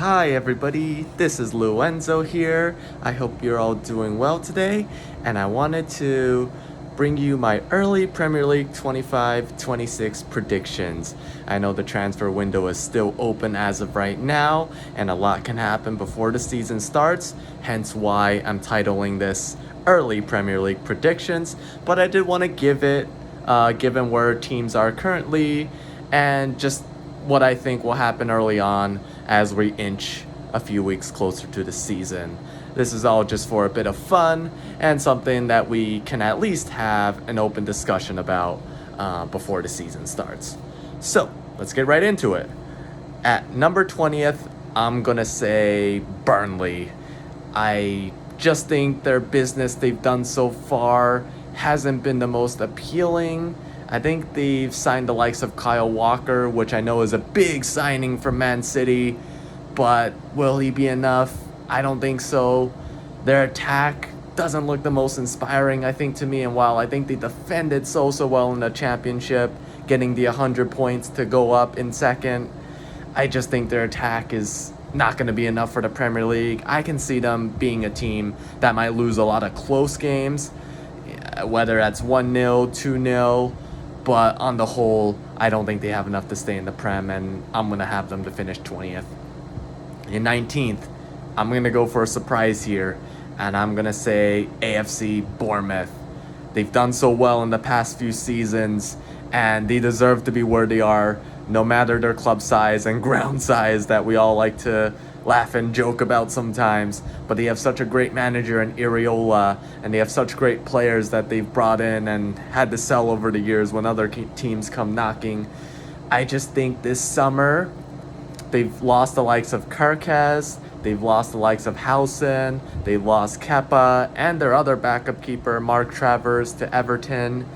Hi everybody, this is Luenzo here. I hope you're all doing well today, and I wanted to bring you my early Premier League 25-26 predictions. I know the transfer window is still open as of right now, and a lot can happen before the season starts, hence why I'm titling this early Premier League predictions, but I did want to give it, given where teams are currently, and just what I think will happen early on as we inch a few weeks closer to the season. This is all just for a bit of fun and something that we can at least have an open discussion about before the season starts. So let's get right into it. At number 20th, I'm gonna say Burnley. I just think their business they've done so far hasn't been the most appealing. I think they've signed the likes of Kyle Walker, which I know is a big signing for Man City, but will he be enough? I don't think so. Their attack doesn't look the most inspiring, I think, to me, and while I think they defended so well in the championship, getting the 100 points to go up in second, I just think their attack is not going to be enough for the Premier League. I can see them being a team that might lose a lot of close games, whether that's 1-0, 2-0, but on the whole, I don't think they have enough to stay in the Prem, and I'm going to have them to finish 20th. In 19th, I'm going to go for a surprise here, and I'm going to say AFC Bournemouth. They've done so well in the past few seasons, and they deserve to be where they are, no matter their club size and ground size that we all like to laugh and joke about sometimes. But they have such a great manager in Iraola, and they have such great players that they've brought in and had to sell over the years when other teams come knocking. I just think this summer they've lost the likes of Kirkaz, they've lost the likes of Howson, they've lost Kepa and their other backup keeper Mark Travers to Everton.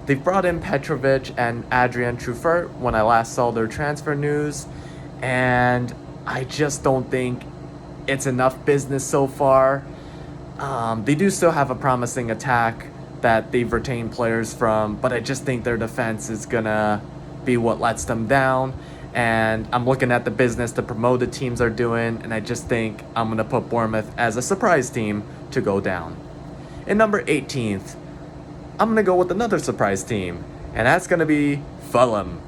They've brought in Petrovic and Adrian Truffert when I last saw their transfer news, and I just don't think it's enough business so far. They do still have a promising attack that they've retained players from, but I just think their defense is gonna be what lets them down. And I'm looking at the business the promoted teams are doing, and I just think I'm gonna put Bournemouth as a surprise team to go down. In number 18th, I'm gonna go with another surprise team, and that's gonna be Fulham.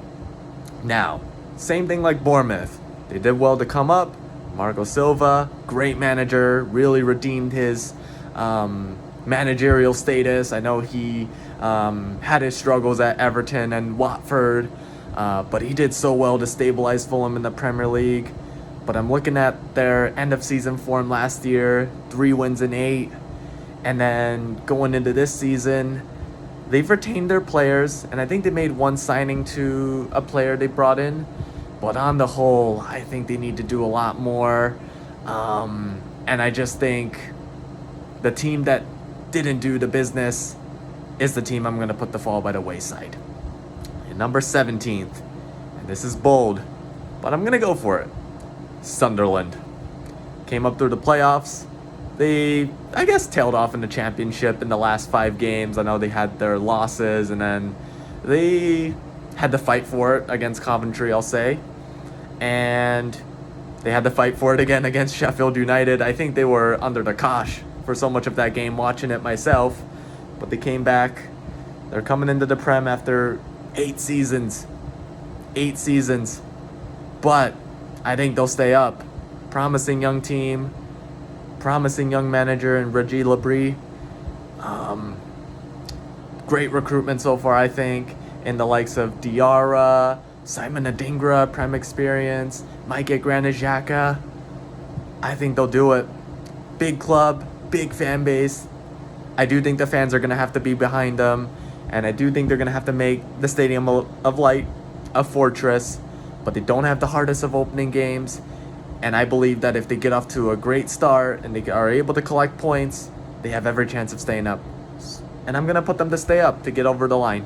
Now, same thing like Bournemouth. They did well to come up. Marco Silva, great manager, really redeemed his managerial status. I know he had his struggles at Everton and Watford, but he did so well to stabilize Fulham in the Premier League. But I'm looking at their end of season form last year, 3 wins in 8. And then going into this season, they've retained their players, and I think they made one signing to a player they brought in. But on the whole, I think they need to do a lot more. And I just think the team that didn't do the business is the team I'm going to put the fall by the wayside. In number 17th, and this is bold, but I'm going to go for it. Sunderland. Came up through the playoffs. They, I guess, tailed off in the championship in the last 5 games. I know they had their losses, and then they had to fight for it against Coventry, I'll say. And they had to fight for it again against Sheffield United. I think they were under the cosh for so much of that game, watching it myself. But they came back. They're coming into the Prem after 8 seasons. 8 seasons. But I think they'll stay up. Promising young team. Promising young manager in Reggie Labrie. Great recruitment so far, I think, in the likes of Diarra, Simon Adingra, Prem experience, might get Granit Xhaka. I think they'll do it. Big club, big fan base. I do think the fans are going to have to be behind them, and I do think they're going to have to make the Stadium of Light a fortress, but they don't have the hardest of opening games, and I believe that if they get off to a great start and they are able to collect points, they have every chance of staying up. And I'm going to put them to stay up to get over the line.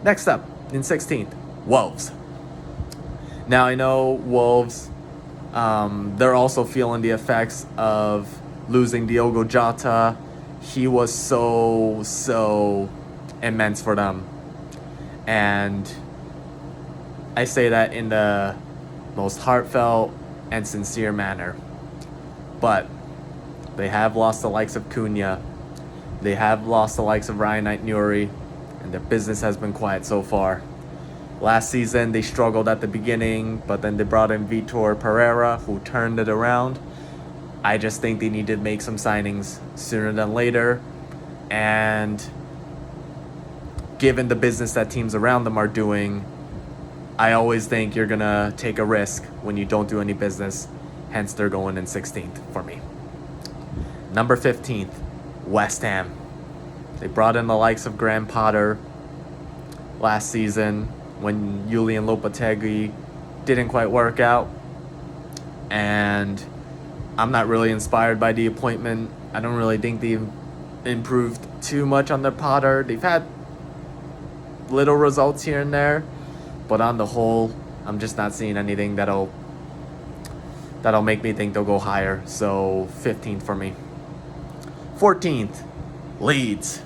Next up, in 16th, Wolves. Now, I know Wolves, they're also feeling the effects of losing Diogo Jota. He was so immense for them. And I say that in the most heartfelt and sincere manner. But they have lost the likes of Cunha. They have lost the likes of Ryan Knight-Nuri, and their business has been quiet so far. Last season, they struggled at the beginning, but then they brought in Vitor Pereira, who turned it around. I just think they need to make some signings sooner than later. And given the business that teams around them are doing, I always think you're going to take a risk when you don't do any business. Hence, they're going in 16th for me. Number 15th, West Ham. They brought in the likes of Graham Potter last season when Julian Lopetegui didn't quite work out. And I'm not really inspired by the appointment. I don't really think they've improved too much under Potter. They've had little results here and there, but on the whole, I'm just not seeing anything that'll make me think they'll go higher. So 15th for me. 14th, Leeds.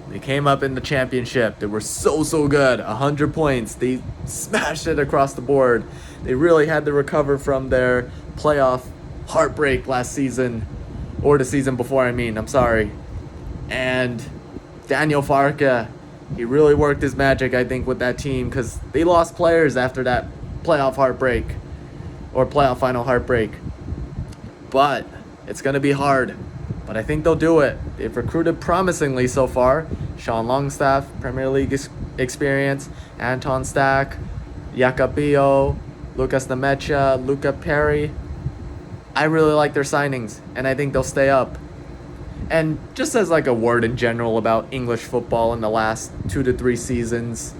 They came up in the championship. They were so good. 100 points. They smashed it across the board. They really had to recover from their playoff heartbreak last season, or the season before, I'm sorry. And Daniel Farke, he really worked his magic, I think, with that team, because they lost players after that playoff heartbreak, or playoff final heartbreak. But it's going to be hard. But I think they'll do it. They've recruited promisingly so far. Sean Longstaff, Premier League experience. Anton Stack, Jacopillo, Lucas Nemecha, Luca Perry. I really like their signings, and I think they'll stay up. And just as like a word in general about English football in the last 2 to 3 seasons,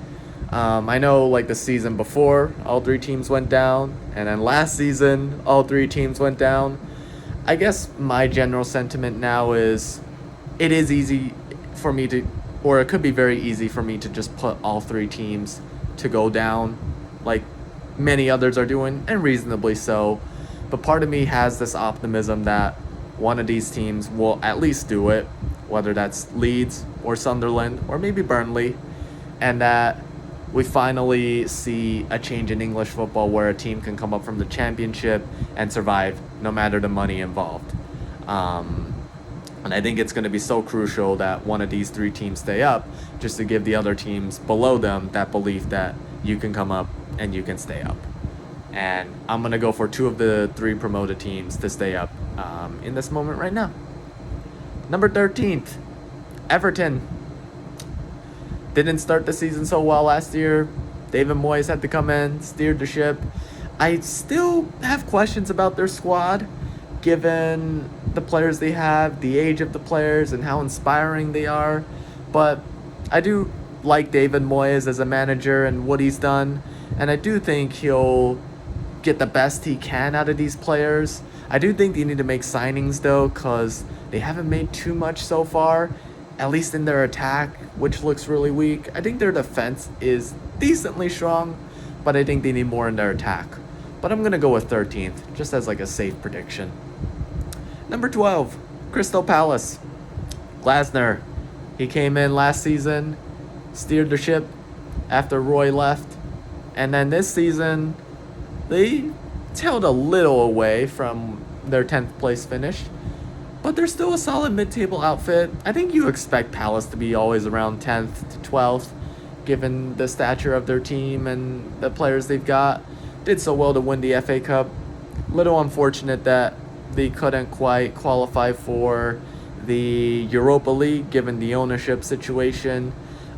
I know like the season before, all 3 teams went down, and then last season, all 3 teams went down. I guess my general sentiment now is it is easy for me to, or it could be very easy for me to just put all 3 teams to go down like many others are doing, and reasonably so. But part of me has this optimism that one of these teams will at least do it, whether that's Leeds or Sunderland or maybe Burnley, and that we finally see a change in English football where a team can come up from the championship and survive no matter the money involved. And I think it's going to be so crucial that one of these 3 teams stay up, just to give the other teams below them that belief that you can come up and you can stay up. And I'm going to go for 2 of the 3 promoted teams to stay up in this moment right now. Number 13th, Everton. Didn't start the season so well last year. David Moyes had to come in, steered the ship. I still have questions about their squad, given the players they have, the age of the players, and how inspiring they are. But I do like David Moyes as a manager and what he's done, and I do think he'll get the best he can out of these players. I do think they need to make signings, though, because they haven't made too much so far, at least in their attack, which looks really weak. I think their defense is decently strong, but I think they need more in their attack. But I'm going to go with 13th, just as like a safe prediction. Number 12, Crystal Palace. Glasner. He came in last season, steered the ship after Roy left. And then this season, they tailed a little away from their 10th place finish. But they're still a solid mid-table outfit. I think you expect Palace to be always around 10th to 12th, given the stature of their team and the players they've got. Did so well to win the FA Cup. Little unfortunate that they couldn't quite qualify for the Europa League, given the ownership situation.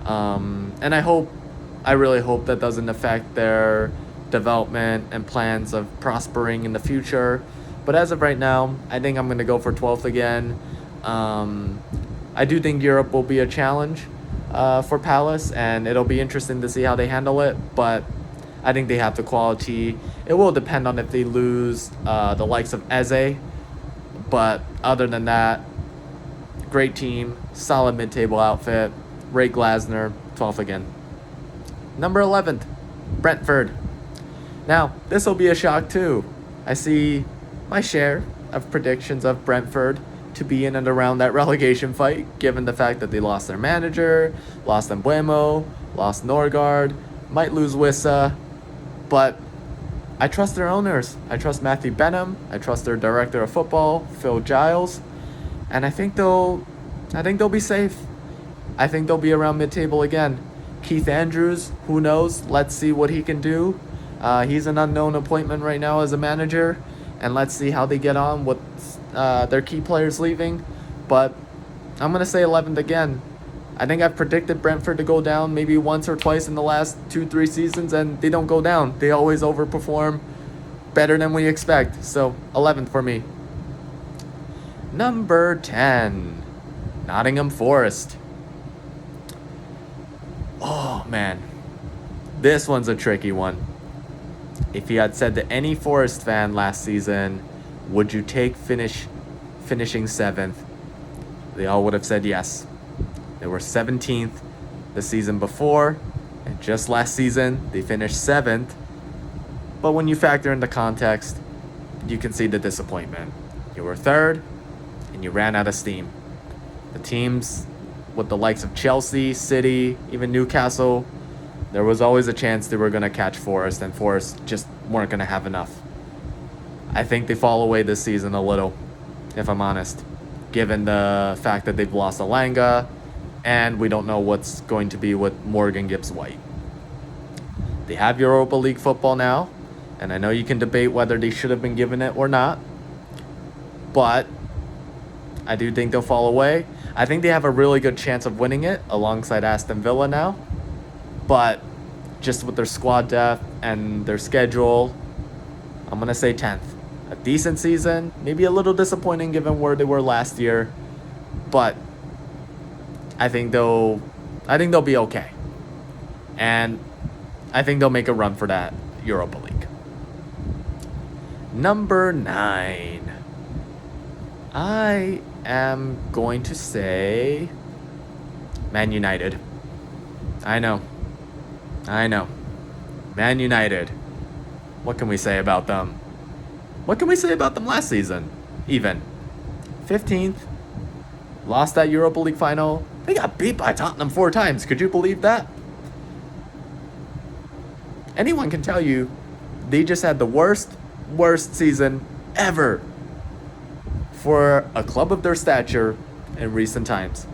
And I really hope that doesn't affect their development and plans of prospering in the future. But as of right now, I think I'm going to go for 12th again. I do think Europe will be a challenge for Palace, and it'll be interesting to see how they handle it. But I think they have the quality. It will depend on if they lose the likes of Eze. But other than that, great team, solid mid-table outfit. Ray Glasner, 12th again. Number 11th, Brentford. Now, this will be a shock too. I see my share of predictions of Brentford to be in and around that relegation fight, given the fact that they lost their manager, lost Mbeumo, lost Norgard, might lose Wissa, but I trust their owners. I trust Matthew Benham. I trust their director of football, Phil Giles, and I think they'll be safe. I think they'll be around mid-table again. Keith Andrews, who knows? Let's see what he can do. He's an unknown appointment right now as a manager, and let's see how they get on with their key players leaving. But I'm going to say 11th again. I think I've predicted Brentford to go down maybe once or twice in the last 2-3 seasons, and they don't go down. They always overperform better than we expect. So 11th for me. Number 10, Nottingham Forest. Oh, man. This one's a tricky one. If you had said to any Forest fan last season, would you take finishing 7th? They all would have said yes. They were 17th the season before, and just last season, they finished 7th. But when you factor in the context, you can see the disappointment. You were 3rd, and you ran out of steam. The teams with the likes of Chelsea, City, even Newcastle, there was always a chance they were going to catch Forest, and Forest just weren't going to have enough. I think they fall away this season a little, if I'm honest, given the fact that they've lost Alanga, and we don't know what's going to be with Morgan Gibbs-White. They have Europa League football now, and I know you can debate whether they should have been given it or not, but I do think they'll fall away. I think they have a really good chance of winning it alongside Aston Villa now, but just with their squad depth and their schedule, I'm going to say 10th. A decent season, maybe a little disappointing given where they were last year, but I think they'll be okay. And I think they'll make a run for that Europa League. Number 9. I am going to say Man United. I know. Man United. What can we say about them? What can we say about them last season? Even 15th. Lost that Europa League final. They got beat by Tottenham 4 times. Could you believe that? Anyone can tell you they just had the worst season ever for a club of their stature in recent times.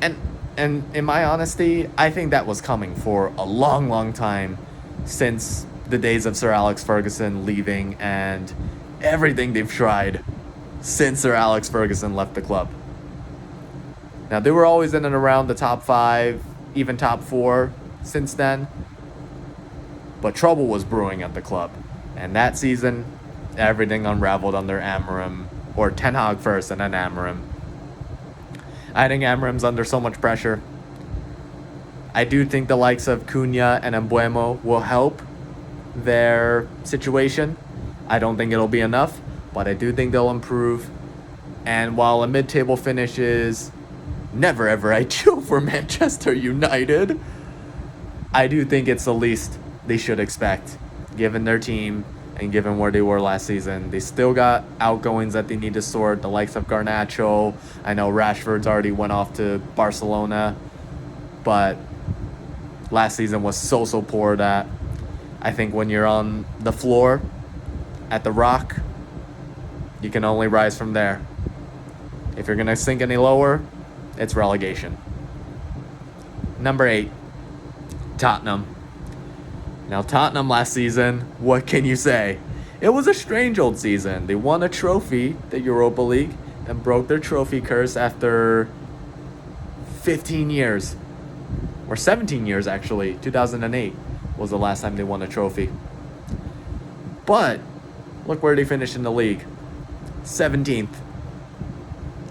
And in my honesty, I think that was coming for a long time, since the days of Sir Alex Ferguson leaving and everything they've tried since Sir Alex Ferguson left the club. Now, they were always in and around the top 5, even top 4 since then, but trouble was brewing at the club. And that season, everything unraveled under Amorim, or Ten Hag first and then Amorim. I think Amorim's under so much pressure. I do think the likes of Cunha and Mbeumo will help their situation. I don't think it'll be enough, but I do think they'll improve. And while a mid-table finish is never ever ideal for Manchester United, I do think it's the least they should expect, given their team and given where they were last season. They still got outgoings that they need to sort, the likes of Garnacho. I know Rashford's already went off to Barcelona, but last season was so poor that I think when you're on the floor at the Rock, you can only rise from there. If you're going to sink any lower, it's relegation. Number 8, Tottenham. Now, Tottenham last season, what can you say? It was a strange old season. They won a trophy, the Europa League, and broke their trophy curse after 15 years. Or 17 years, actually. 2008 was the last time they won a trophy. But look where they finished in the league. 17th.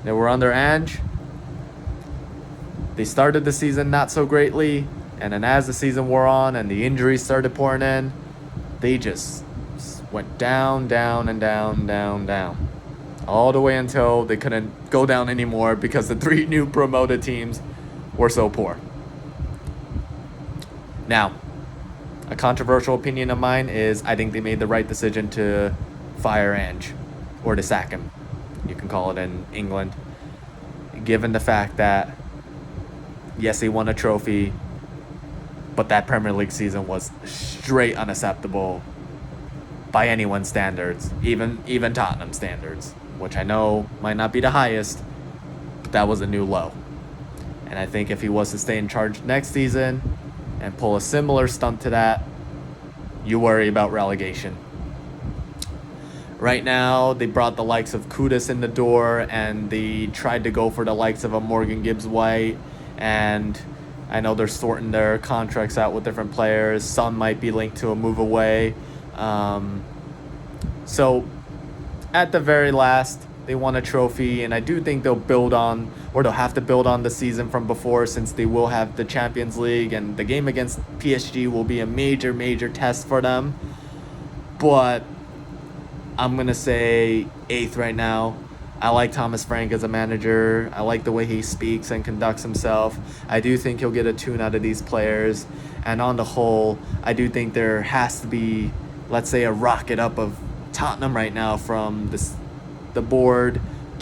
They were under Ange. They started the season not so greatly, and then as the season wore on and the injuries started pouring in, they just went down, all the way until they couldn't go down anymore because the 3 new promoted teams were so poor. Now, a controversial opinion of mine is I think they made the right decision to fire Ange, or to sack him, you can call it in England, given the fact that, yes, he won a trophy, but that Premier League season was straight unacceptable by anyone's standards, even Tottenham standards, which I know might not be the highest, but that was a new low. And I think if he was to stay in charge next season and pull a similar stunt to that, you worry about relegation. Right now, they brought the likes of Kudus in the door, and they tried to go for the likes of a Morgan Gibbs-White, and I know they're sorting their contracts out with different players. Some might be linked to a move away. So, at the very last, they won a trophy, and I do think they'll build on, or they'll have to build on the season from before, since they will have the Champions League, and the game against PSG will be a major, major test for them. But I'm going to say 8th right now. I like Thomas Frank as a manager. I like the way he speaks and conducts himself. I do think he'll get a tune out of these players. And on the whole, I do think there has to be, let's say, a rocket up of Tottenham right now, from the board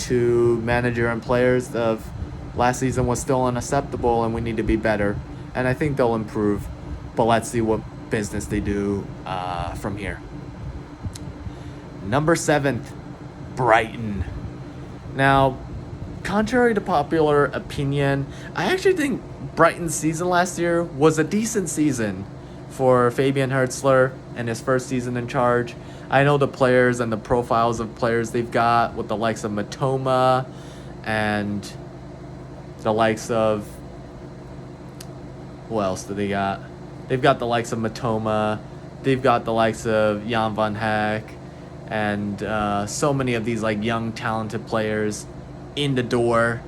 to manager and players. Of last season was still unacceptable, and we need to be better. And I think they'll improve. But let's see what business they do from here. Number 7th, Brighton. Now, contrary to popular opinion, I actually think Brighton's season last year was a decent season for Fabian Hertzler and his first season in charge. I know the players and the profiles of players they've got, with the likes of Matoma and the likes of... Who else do they got? They've got the likes of Matoma. They've got the likes of Jan van Heck. And so many of these like young talented players in the door.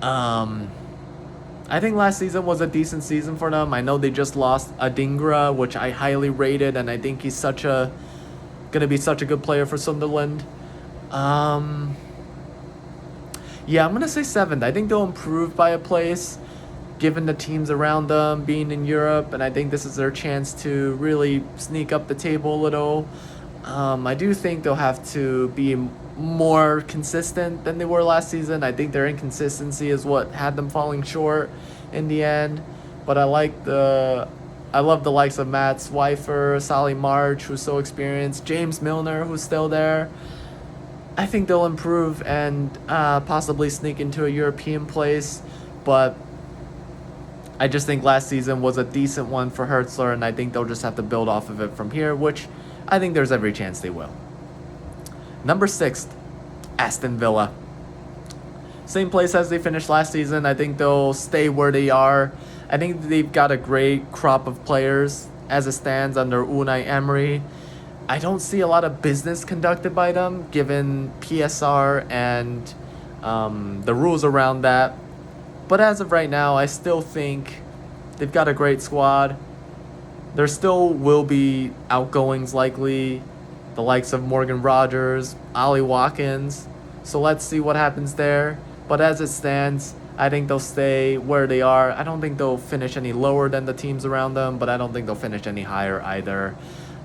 I think last season was a decent season for them. I know they just lost Adingra, which I highly rated, and I think he's gonna be such a good player for Sunderland. Yeah, I'm gonna say 7th. I think they'll improve by a place, given the teams around them being in Europe, and I think this is their chance to really sneak up the table a little. I do think they'll have to be more consistent than they were last season. I think their inconsistency is what had them falling short in the end. But I love the likes of Matt Swifer, Solly March, who's so experienced, James Milner, who's still there. I think they'll improve and possibly sneak into a European place. But I just think last season was a decent one for Hertzler, and I think they'll just have to build off of it from here, which I think there's every chance they will. Number 6th, Aston Villa. Same place as they finished last season. I think they'll stay where they are. I think they've got a great crop of players as it stands under Unai Emery. I don't see a lot of business conducted by them, given PSR and the rules around that. But as of right now, I still think they've got a great squad. There still will be outgoings, likely, the likes of Morgan Rogers, Ollie Watkins. So let's see what happens there. But as it stands, I think they'll stay where they are. I don't think they'll finish any lower than the teams around them, but I don't think they'll finish any higher either.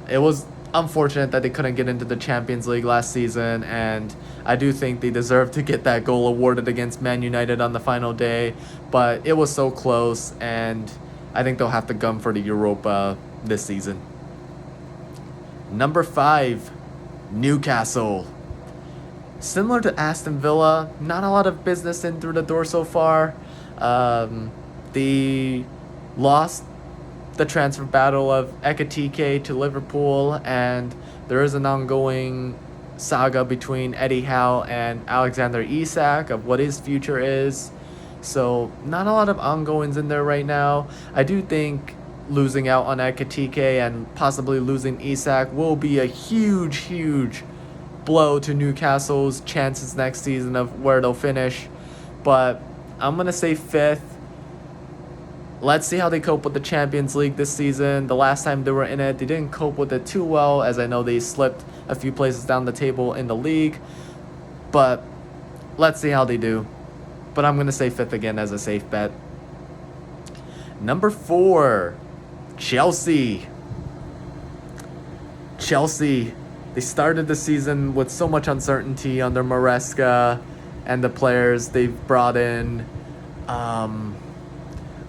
It was unfortunate that they couldn't get into the Champions League last season, and I do think they deserve to get that goal awarded against Man United on the final day, but it was so close, and I think they'll have to gun for the Europa this season. Number 5, Newcastle. Similar to Aston Villa, not a lot of business in through the door so far. They lost the transfer battle of Ekitike to Liverpool, and there is an ongoing saga between Eddie Howe and Alexander Isak of what his future is. So not a lot of ongoings in there right now. I do think losing out on Ekitike and possibly losing Isak will be a huge, huge blow to Newcastle's chances next season of where they'll finish. But I'm going to say 5th. Let's see how they cope with the Champions League this season. The last time they were in it, they didn't cope with it too well, as I know they slipped a few places down the table in the league. But let's see how they do. But I'm going to say 5th again as a safe bet. Number 4, Chelsea. Chelsea, they started the season with so much uncertainty under Maresca and the players they've brought in.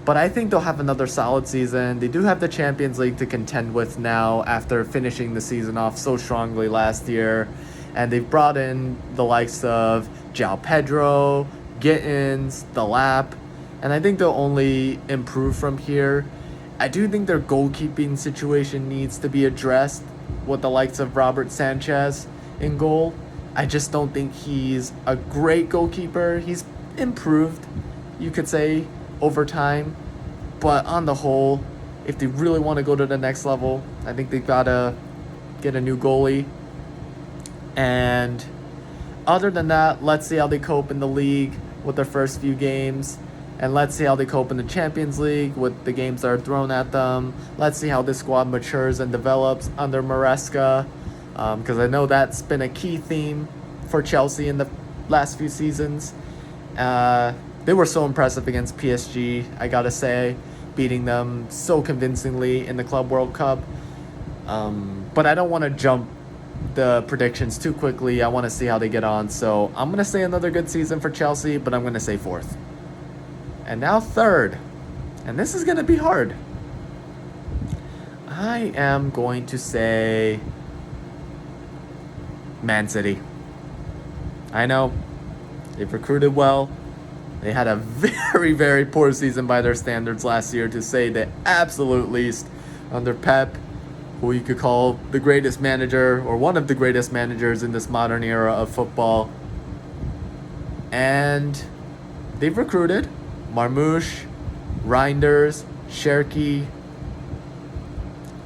But I think they'll have another solid season. They do have the Champions League to contend with now after finishing the season off so strongly last year. And they've brought in the likes of João Pedro, Gittins, Delap. And I think they'll only improve from here. I do think their goalkeeping situation needs to be addressed with the likes of Robert Sanchez in goal. I just don't think he's a great goalkeeper. He's improved, you could say, over time. But on the whole, if they really want to go to the next level, I think they've got to get a new goalie. And other than that, let's see how they cope in the league with their first few games. And let's see how they cope in the Champions League with the games that are thrown at them. Let's see how this squad matures and develops under Maresca. Because I know that's been a key theme for Chelsea in the last few seasons. They were so impressive against PSG, I gotta say, beating them so convincingly in the Club World Cup. But I don't want to jump the predictions too quickly. I want to see how they get on. So I'm going to say another good season for Chelsea, but I'm going to say fourth. And now third. And this is going to be hard. I am going to say Man City. I know. They've recruited well. They had a very, very poor season by their standards last year, to say the absolute least, under Pep, who you could call the greatest manager or one of the greatest managers in this modern era of football. And they've recruited Marmoush, Reinders, Cherki,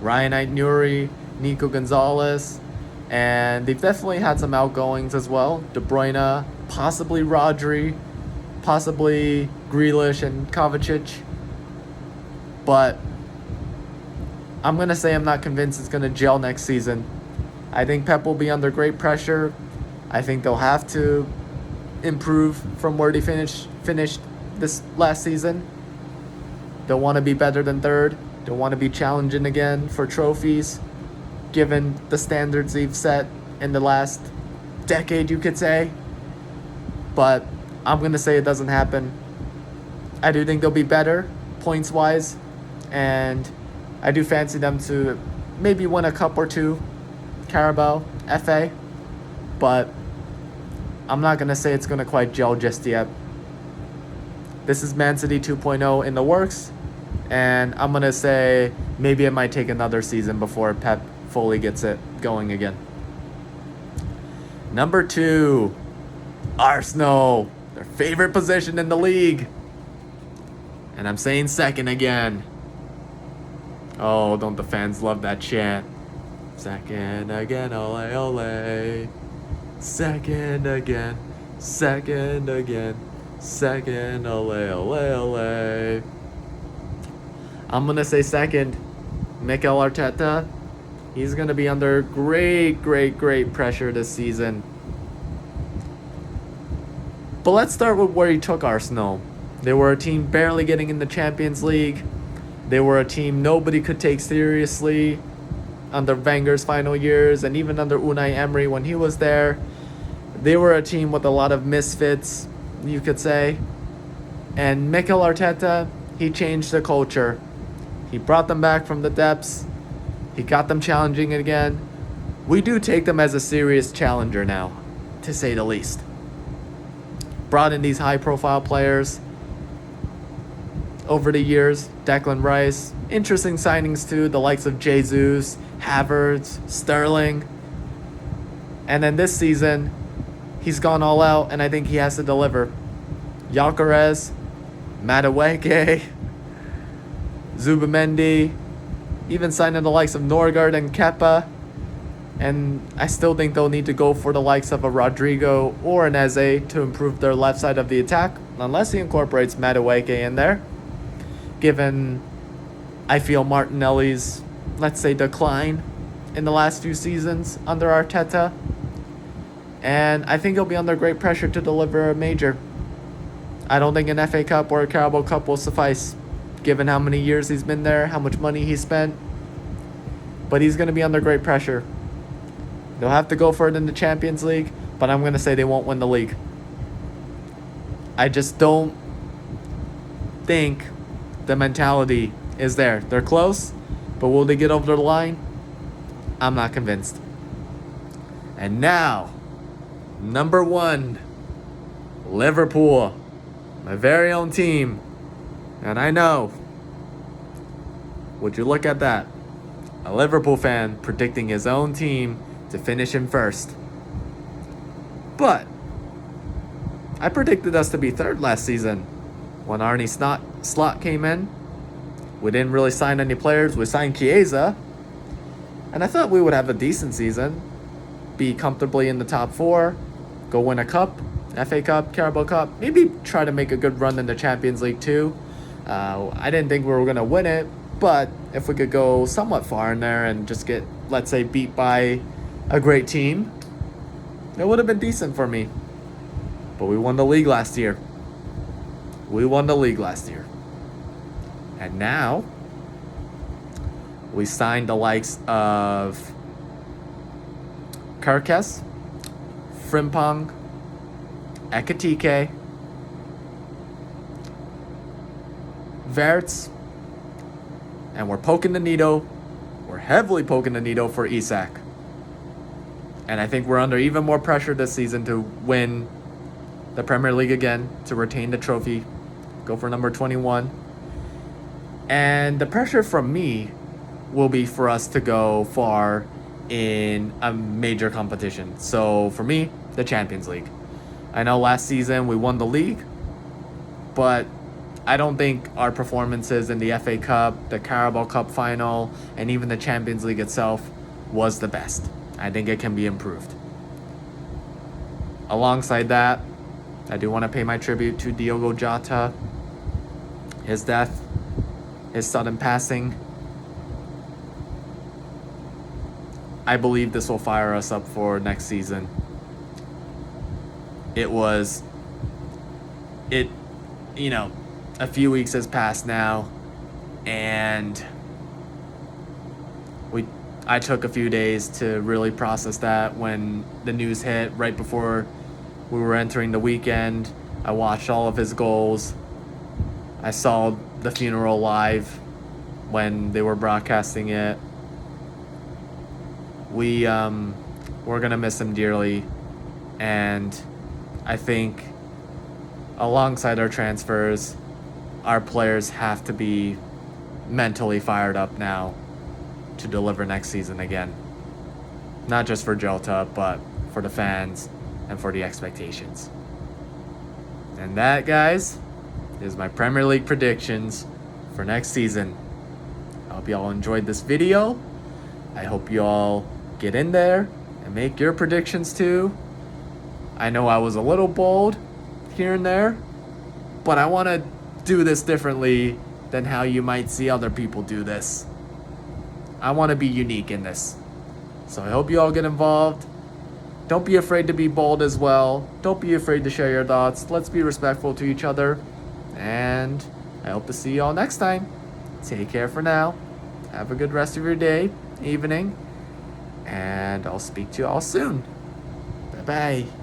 Ryan Ait-Nouri, Nico Gonzalez, and they've definitely had some outgoings as well. De Bruyne, possibly Rodri, possibly Grealish and Kovacic. But I'm going to say I'm not convinced it's going to gel next season. I think Pep will be under great pressure. I think they'll have to improve from where they finished this last season. They'll want to be better than third. They'll want to be challenging again for trophies, given the standards they've set in the last decade, you could say. But I'm going to say it doesn't happen. I do think they'll be better, points-wise, and I do fancy them to maybe win a cup or two, Carabao, FA, but I'm not going to say it's going to quite gel just yet. This is Man City 2.0 in the works, and I'm going to say maybe it might take another season before Pep fully gets it going again. Number 2, Arsenal, their favorite position in the league. And I'm saying second again. Oh, don't the fans love that chant? Second again, ole ole. Second again, second again, second, ole ole ole. I'm going to say second. Mikel Arteta, he's going to be under great pressure this season. But let's start with where he took Arsenal. They were a team barely getting in the Champions League. They were a team nobody could take seriously under Wenger's final years, and even under Unai Emery when he was there. They were a team with a lot of misfits, you could say. And Mikel Arteta, he changed the culture. He brought them back from the depths. He got them challenging again. We do take them as a serious challenger now, to say the least. Brought in these high-profile players over the years. Declan Rice, interesting signings too, the likes of Jesus, Havertz, Sterling. And then this season, he's gone all out, and I think he has to deliver. Gyökeres, Madueke, Zubimendi, even signing the likes of Norgard and Kepa. And I still think they'll need to go for the likes of a Rodrigo or an Eze to improve their left side of the attack, unless he incorporates Madueke in there. Given, I feel, Martinelli's, let's say, decline in the last few seasons under Arteta. And I think he'll be under great pressure to deliver a major. I don't think an FA Cup or a Carabao Cup will suffice, given how many years he's been there, how much money he spent. But he's going to be under great pressure. They'll have to go for it in the Champions League, but I'm going to say they won't win the league. I just don't think The mentality is there. They're close, but will they get over the line? I'm not convinced. And now, number 1, Liverpool, my very own team. And I know, would you look at that? A Liverpool fan predicting his own team to finish in first. But I predicted us to be third last season when Arne Slot came in. We didn't really sign any players. We signed Chiesa. And I thought we would have a decent season. Be comfortably in the top 4. Go win a cup. FA Cup, Carabao Cup. Maybe try to make a good run in the Champions League too. I didn't think we were going to win it. But if we could go somewhat far in there and just get, let's say, beat by a great team, it would have been decent for me. But we won the league last year. And now, we signed the likes of Kerkez, Frimpong, Ekitike, Verts, and we're poking the needle. We're heavily poking the needle for Isak. And I think we're under even more pressure this season to win the Premier League again, to retain the trophy, go for number 21. And the pressure from me will be for us to go far in a major competition. So for me, the Champions League. I know last season we won the league, but I don't think our performances in the FA Cup, the Carabao Cup final, and even the Champions League itself was the best. I think it can be improved. Alongside that, I do want to pay my tribute to Diogo Jota. His death, his sudden passing. I believe this will fire us up for next season. A few weeks has passed now, and I took a few days to really process that when the news hit right before we were entering the weekend. I watched all of his goals. I saw the funeral live when they were broadcasting it. We're gonna miss him dearly, and I think alongside our transfers, our players have to be mentally fired up now to deliver next season again. Not just for Jota, but for the fans and for the expectations. And that, guys, is my Premier League predictions for next season. I hope you all enjoyed this video. I hope you all get in there and make your predictions too. I know I was a little bold here and there, but I want to do this differently than how you might see other people do this. I want to be unique in this. So I hope you all get involved. Don't be afraid to be bold as well. Don't be afraid to share your thoughts. Let's be respectful to each other. And I hope to see you all next time. Take care for now. Have a good rest of your day, evening. And I'll speak to you all soon. Bye-bye.